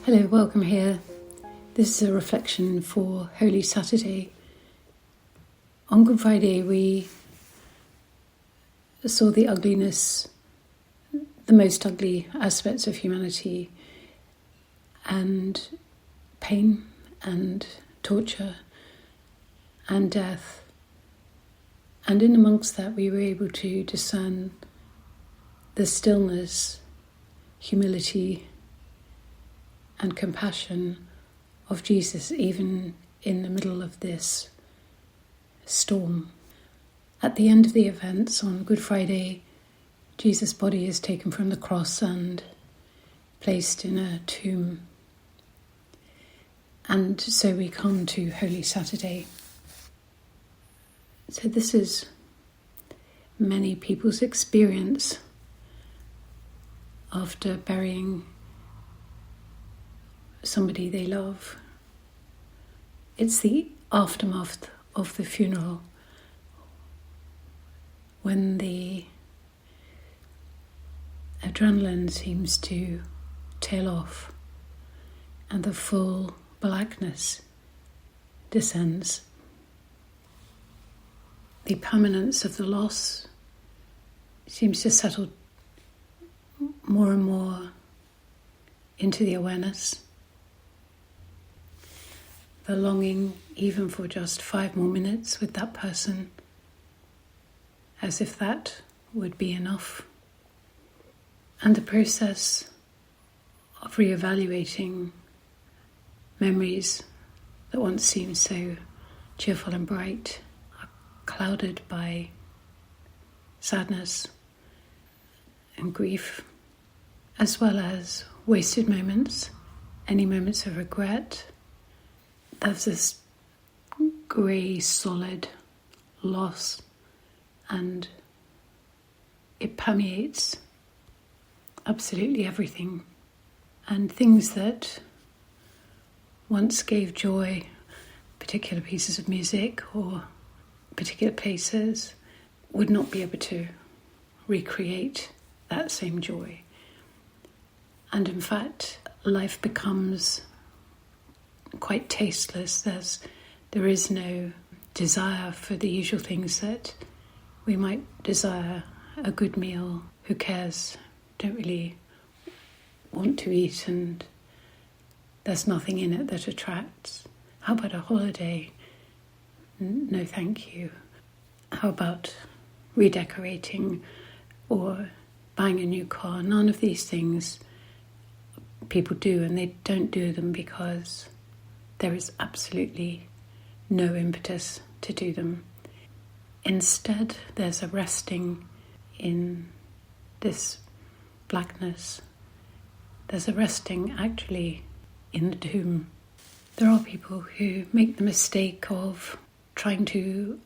Hello, welcome here. This is a reflection for Holy Saturday. On Good Friday, we saw the ugliness, the most ugly aspects of humanity, and pain and torture and death. And in amongst that, we were able to discern the stillness, humility, and compassion of Jesus, even in the middle of this storm. At the end of the events on Good Friday, Jesus' body is taken from the cross and placed in a tomb. And so we come to Holy Saturday. So this is many people's experience after burying somebody they love. It's the aftermath of the funeral, when the adrenaline seems to tail off and the full blackness descends. The permanence of the loss seems to settle more and more into the awareness. The longing even for just 5 more minutes with that person, as if that would be enough. And the process of reevaluating memories that once seemed so cheerful and bright are clouded by sadness and grief, as well as wasted moments, any moments of regret. There's this grey, solid loss, and it permeates absolutely everything. And things that once gave joy, particular pieces of music or particular places, would not be able to recreate that same joy. And in fact, life becomes quite tasteless. There is no desire for the usual things that we might desire. A good meal, who cares? Don't really want to eat, and there's nothing in it that attracts. How about a holiday? No thank you. How about redecorating or buying a new car? None of these things people do, and they don't do them because there is absolutely no impetus to do them. Instead, there's a resting in this blackness. There's a resting actually in the tomb. There are people who make the mistake of trying to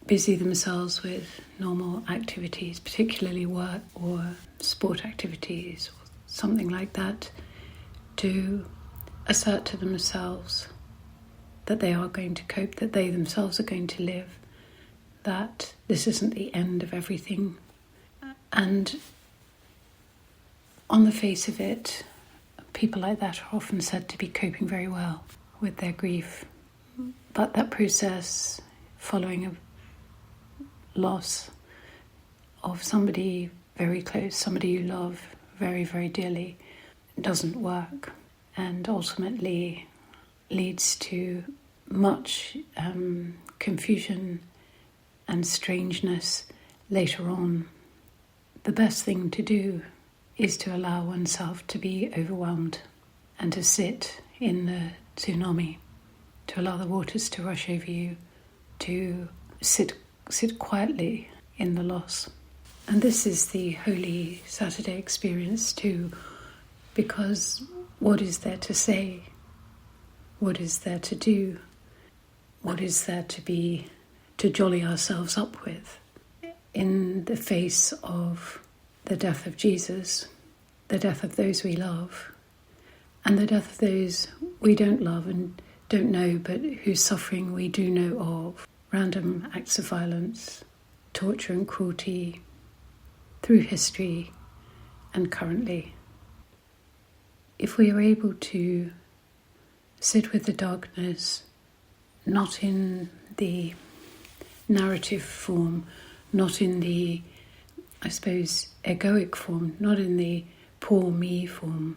busy themselves with normal activities, particularly work or sport activities or something like that, to assert to themselves that they are going to cope, that they themselves are going to live, that this isn't the end of everything. And on the face of it, people like that are often said to be coping very well with their grief. But that process following a loss of somebody very close, somebody you love very, very dearly, doesn't work, and ultimately leads to much confusion and strangeness later on. The best thing to do is to allow oneself to be overwhelmed and to sit in the tsunami, to allow the waters to rush over you, to sit quietly in the loss. And this is the Holy Saturday experience too, because what is there to say? What is there to do? What is there to jolly ourselves up with in the face of the death of Jesus, the death of those we love, and the death of those we don't love and don't know, but whose suffering we do know of? Random acts of violence, torture and cruelty through history and currently. if we are able to sit with the darkness, not in the narrative form, not in the, I suppose, egoic form, not in the poor me form,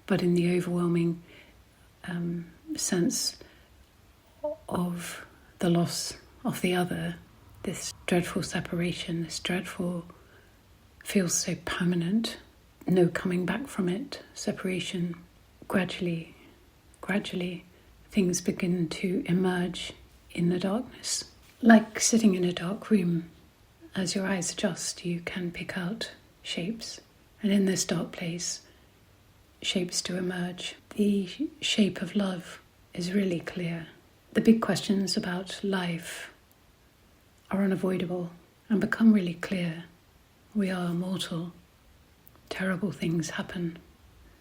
but in the overwhelming sense of the loss of the other, this dreadful separation, this dreadful, feels so permanent, no coming back from it, separation. Gradually, things begin to emerge in the darkness. Like sitting in a dark room, as your eyes adjust, you can pick out shapes. And in this dark place, shapes do emerge. The shape of love is really clear. The big questions about life are unavoidable and become really clear. We are mortal. Terrible things happen.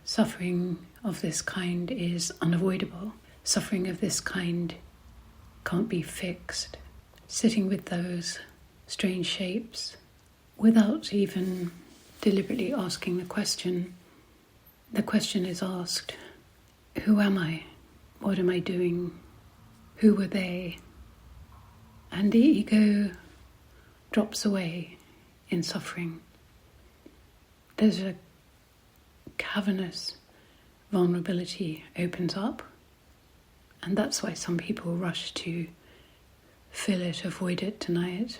Suffering of this kind is unavoidable. Suffering of this kind can't be fixed. Sitting with those strange shapes without even deliberately asking the question is asked, who am I? What am I doing? Who were they? And the ego drops away in suffering. There's a cavernous vulnerability opens up, and that's why some people rush to fill it, avoid it, deny it.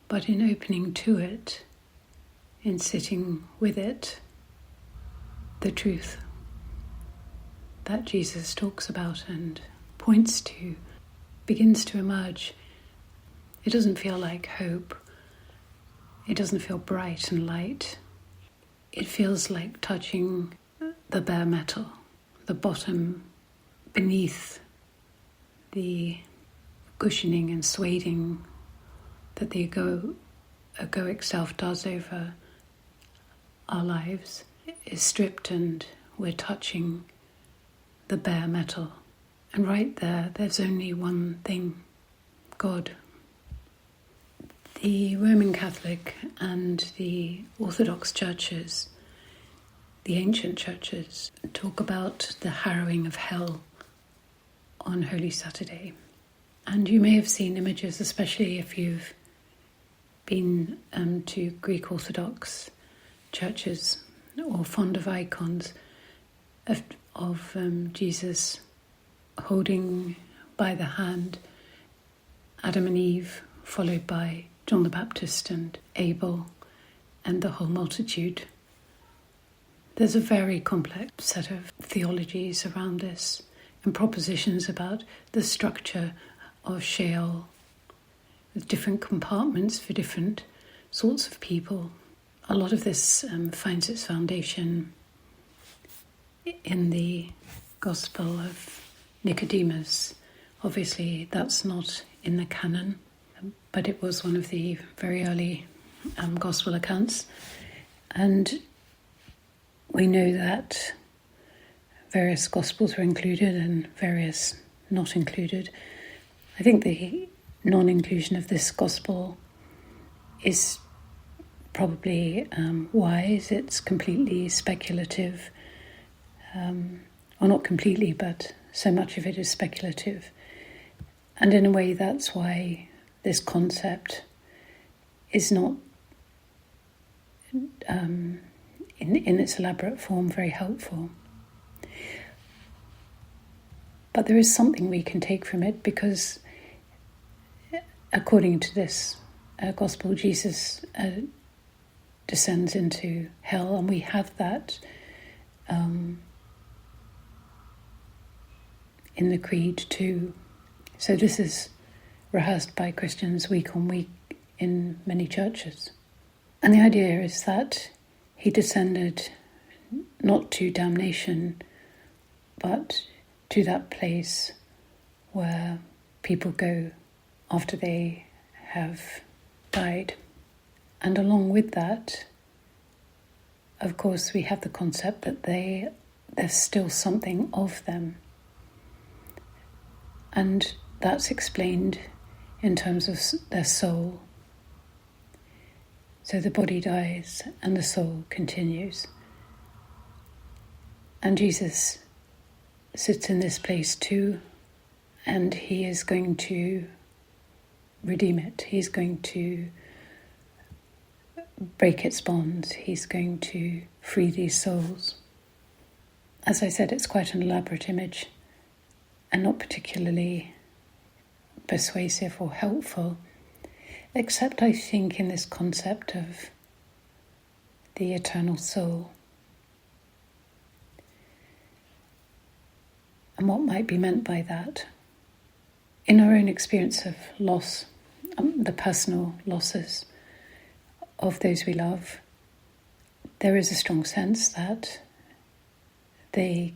But in opening to it, in sitting with it, the truth that Jesus talks about and points to begins to emerge. It doesn't feel like hope. It doesn't feel bright and light. It feels like touching the bare metal, the bottom beneath the cushioning and swathing that the egoic self does over our lives is stripped, and we're touching the bare metal. And right there, there's only one thing, God. The Roman Catholic and the Orthodox churches, the ancient churches, talk about the harrowing of hell on Holy Saturday. And you may have seen images, especially if you've been to Greek Orthodox churches or fond of icons of Jesus holding by the hand Adam and Eve, followed by John the Baptist and Abel and the whole multitude. There's a very complex set of theologies around this and propositions about the structure of Sheol, with different compartments for different sorts of people. A lot of this finds its foundation in the Gospel of Nicodemus. Obviously, that's not in the canon, but it was one of the very early Gospel accounts. And we know that various Gospels were included and various not included. I think the non-inclusion of this Gospel is probably wise. It's completely speculative. Or not completely, but so much of it is speculative. And in a way, that's why this concept is not, in its elaborate form, very helpful. But there is something we can take from it, because according to this Gospel, Jesus descends into hell, and we have that in the Creed too. So this is rehearsed by Christians week on week in many churches. And the idea is that he descended not to damnation, but to that place where people go after they have died. And along with that, of course, we have the concept that there's still something of them. And that's explained in terms of their soul. So the body dies and the soul continues. And Jesus sits in this place too, and he is going to redeem it. He's going to break its bonds. He's going to free these souls. As I said, it's quite an elaborate image and not particularly persuasive or helpful, except I think in this concept of the eternal soul and what might be meant by that. In our own experience of loss, the personal losses of those we love, there is a strong sense that they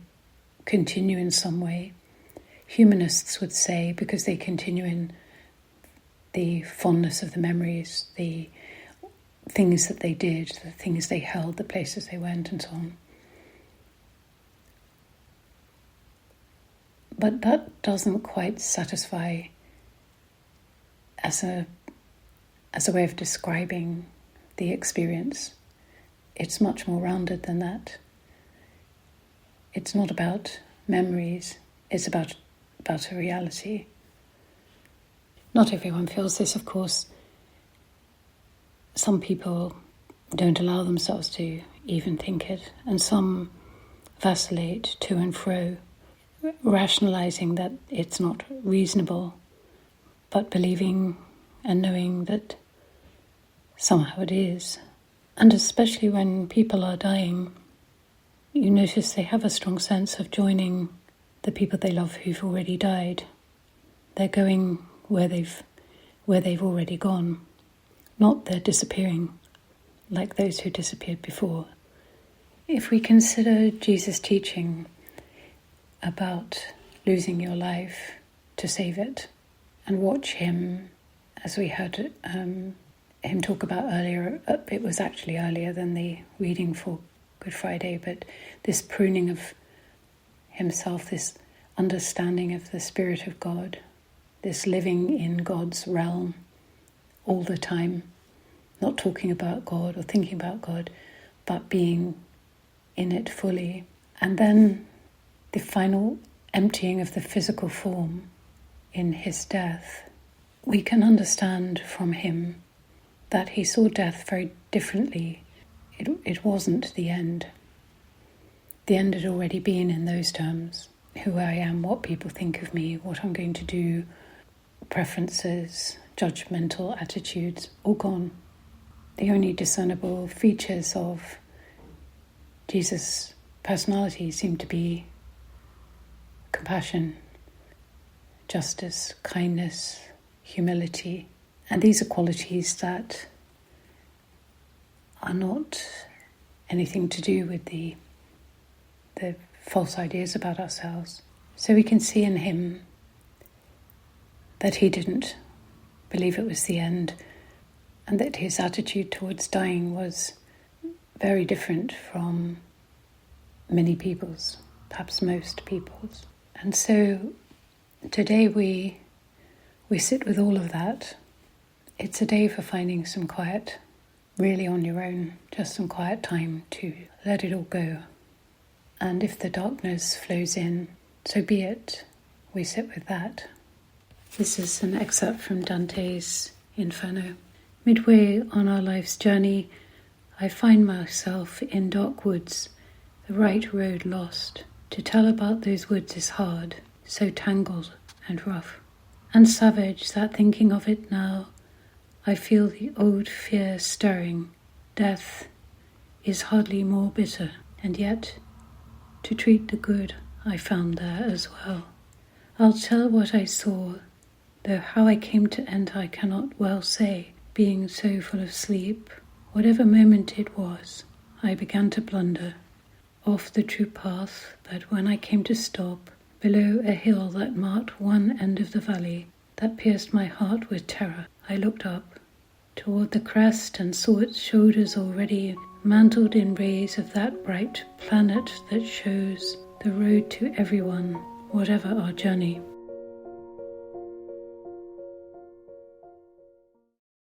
continue in some way. Humanists would say because they continue in the fondness of the memories, the things that they did, the things they held, the places they went, and so on. But that doesn't quite satisfy as a way of describing the experience. It's much more rounded than that. It's not about memories, it's about a reality. Not everyone feels this, of course. Some people don't allow themselves to even think it, and some vacillate to and fro, rationalizing that it's not reasonable, but believing and knowing that somehow it is. And especially when people are dying, you notice they have a strong sense of joining the people they love who've already died. They're going where they've already gone. Not they're disappearing like those who disappeared before. If we consider Jesus' teaching about losing your life to save it, and watch him, as we heard him talk about earlier, it was actually earlier than the reading for Good Friday, but this pruning of himself, this understanding of the Spirit of God, this living in God's realm all the time, not talking about God or thinking about God, but being in it fully. And then the final emptying of the physical form in his death. We can understand from him that he saw death very differently. It wasn't the end. The end had already been in those terms. Who I am, what people think of me, what I'm going to do, preferences, judgmental attitudes, all gone. The only discernible features of Jesus' personality seem to be compassion, justice, kindness, humility. And these are qualities that are not anything to do with the false ideas about ourselves. So we can see in him that he didn't believe it was the end, and that his attitude towards dying was very different from many people's, perhaps most people's. And so today we sit with all of that. It's a day for finding some quiet, really on your own, just some quiet time to let it all go. And if the darkness flows in, so be it. We sit with that. This is an excerpt from Dante's Inferno. Midway on our life's journey, I find myself in dark woods, the right road lost. To tell about those woods is hard, so tangled and rough. And savage that thinking of it now, I feel the old fear stirring. Death is hardly more bitter, and yet to treat the good I found there as well. I'll tell what I saw, though how I came to end I cannot well say, being so full of sleep. Whatever moment it was, I began to blunder off the true path, but when I came to stop below a hill that marked one end of the valley, that pierced my heart with terror, I looked up toward the crest and saw its shoulders already mantled in rays of that bright planet that shows the road to everyone, whatever our journey.